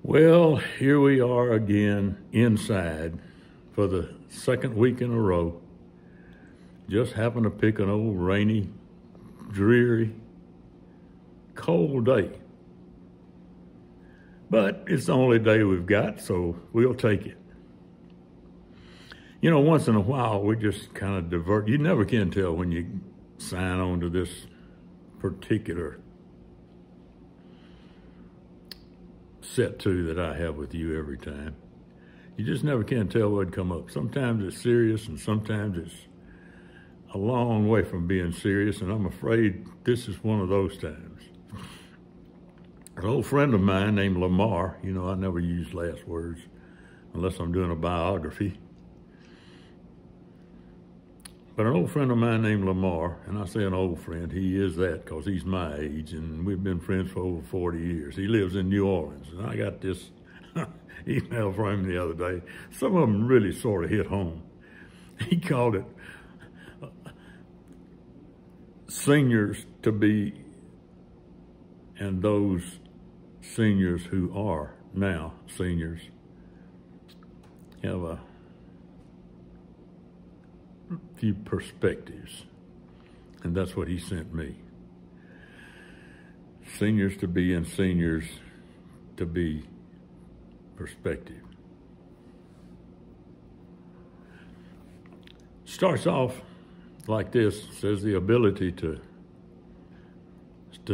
Well, here we are again inside for the second week in a row. Just happened to pick an old rainy, dreary, cold day. But it's the only day we've got, so we'll take it. You know, once in a while, we just kind of divert. You never can tell when you sign on to this particular set to that I have with you every time. You just never can tell what'd come up. Sometimes it's serious and sometimes it's a long way from being serious, and I'm afraid this is one of those times. An old friend of mine named Lamar, you know, I never use last words unless I'm doing a biography. But an old friend of mine named Lamar, and I say an old friend, he is that because he's my age, and we've been friends for over 40 years. He lives in New Orleans, and I got this email from him the other day. Some of them really sort of hit home. He called it seniors to be and those seniors who are now seniors have a few perspectives, and that's what he sent me. Seniors to be and seniors to be perspective. Starts off like this, says the ability to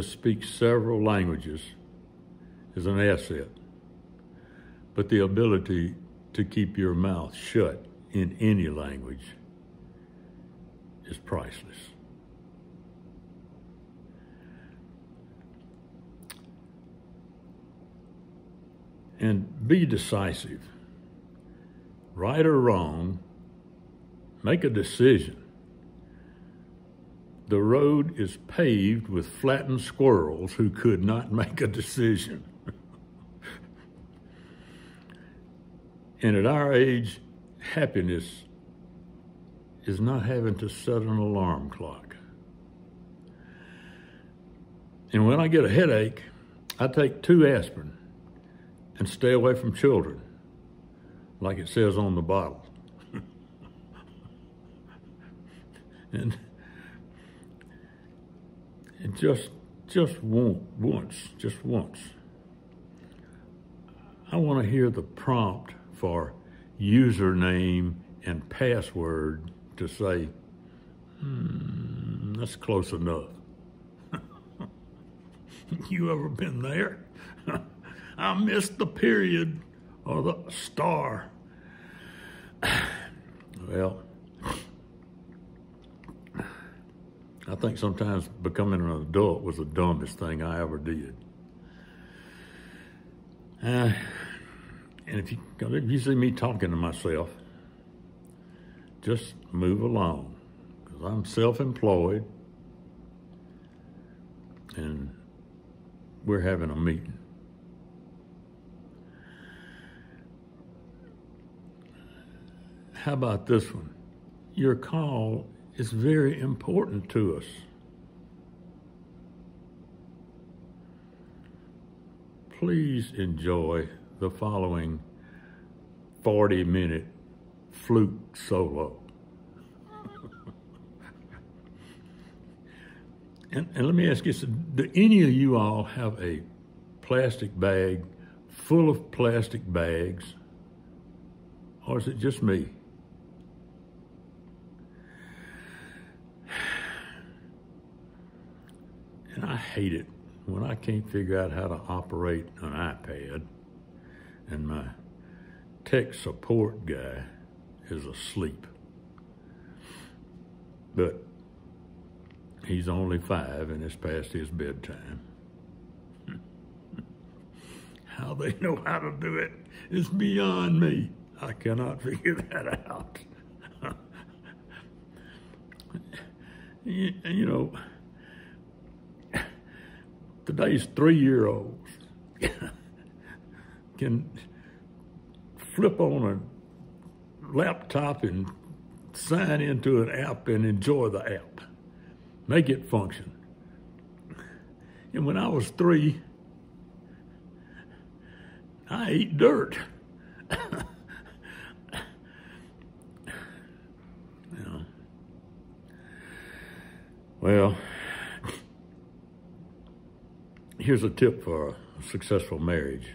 speak several languages is an asset, but the ability to keep your mouth shut in any language is priceless. And be decisive. Right or wrong, make a decision. The road is paved with flattened squirrels who could not make a decision. And at our age, happiness is not having to set an alarm clock. And when I get a headache, I take 2 aspirin and stay away from children, like it says on the bottle. and just once, I want to hear the prompt for username and password to say, that's close enough. You ever been there? I missed the period or the star. Well, I think sometimes becoming an adult was the dumbest thing I ever did. And if you see me talking to myself, just move along, because I'm self-employed and we're having a meeting. How about this one? Your call is very important to us. Please enjoy the following 40-minute flute solo. And let me ask you, do any of you all have a plastic bag full of plastic bags, or is it just me? And I hate it when I can't figure out how to operate an iPad and my tech support guy is asleep. But he's only 5 and it's past his bedtime. How they know how to do it is beyond me. I cannot figure that out. You know, today's 3-year-olds can flip on a laptop and sign into an app and enjoy the app. Make it function. And when I was 3, I eat dirt. You know. Well, here's a tip for a successful marriage.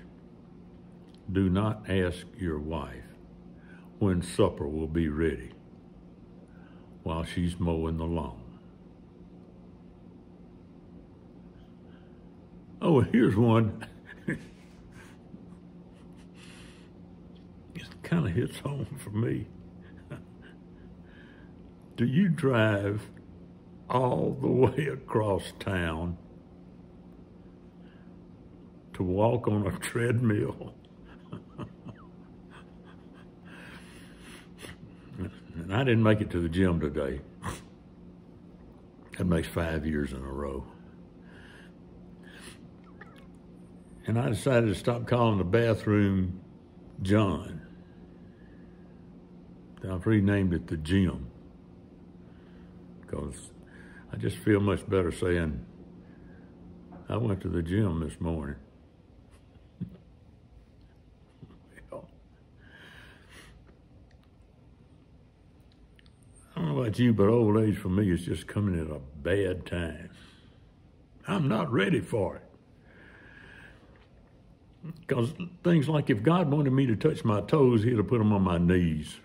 Do not ask your wife when supper will be ready while she's mowing the lawn. Oh, here's one. It kind of hits home for me. Do you drive all the way across town to walk on a treadmill? And I didn't make it to the gym today. That makes 5 years in a row. And I decided to stop calling the bathroom John. I've renamed it the gym, because I just feel much better saying, I went to the gym this morning. Well, I don't know about you, but old age for me is just coming at a bad time. I'm not ready for it. Because things like, if God wanted me to touch my toes, he'd have put them on my knees.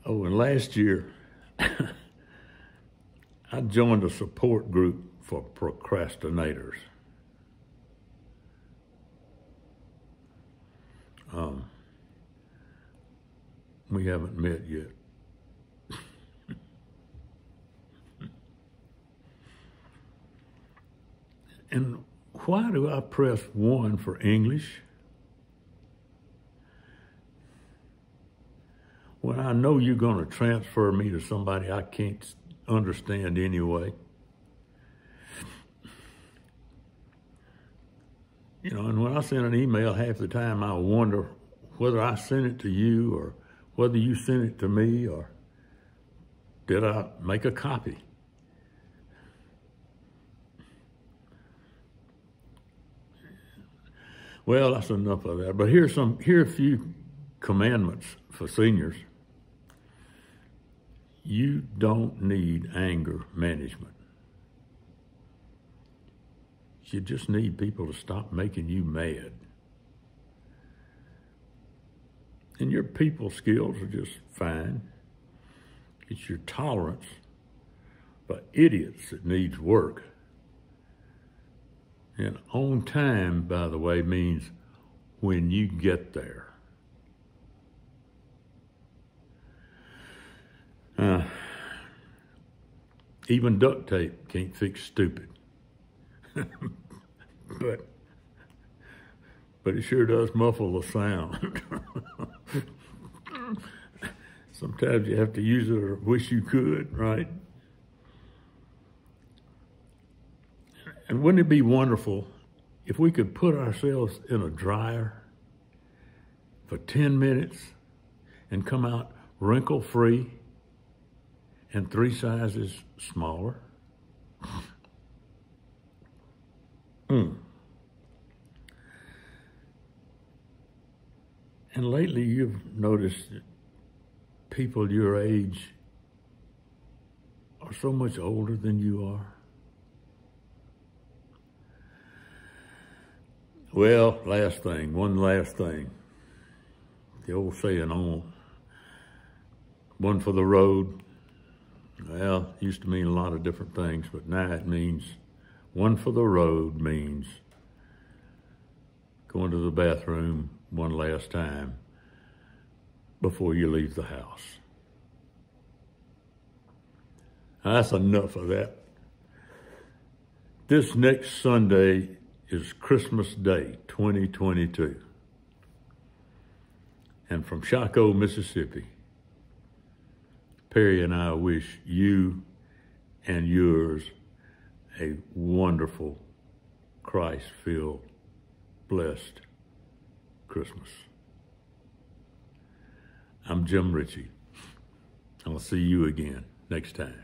Oh, and last year, I joined a support group for procrastinators. We haven't met yet. And why do I press 1 for English when I know you're going to transfer me to somebody I can't understand anyway? You know, and when I send an email, half the time I wonder whether I sent it to you or whether you sent it to me, or did I make a copy? Well, that's enough of that. But here are a few commandments for seniors. You don't need anger management. You just need people to stop making you mad. And your people skills are just fine. It's your tolerance for idiots that needs work. And on time, by the way, means when you get there. Even duct tape can't fix stupid. but it sure does muffle the sound. Sometimes you have to use it or wish you could, right? And wouldn't it be wonderful if we could put ourselves in a dryer for 10 minutes and come out wrinkle-free and 3 sizes smaller? And lately you've noticed that people your age are so much older than you are. Well, one last thing. The old saying on one for the road, well, it used to mean a lot of different things, but now it means one for the road means going to the bathroom one last time before you leave the house. That's enough of that. This next Sunday is Christmas Day 2022. And from Shaco, Mississippi, Perry and I wish you and yours a wonderful, Christ-filled, blessed Christmas. I'm Jim Ritchie. I'll see you again next time.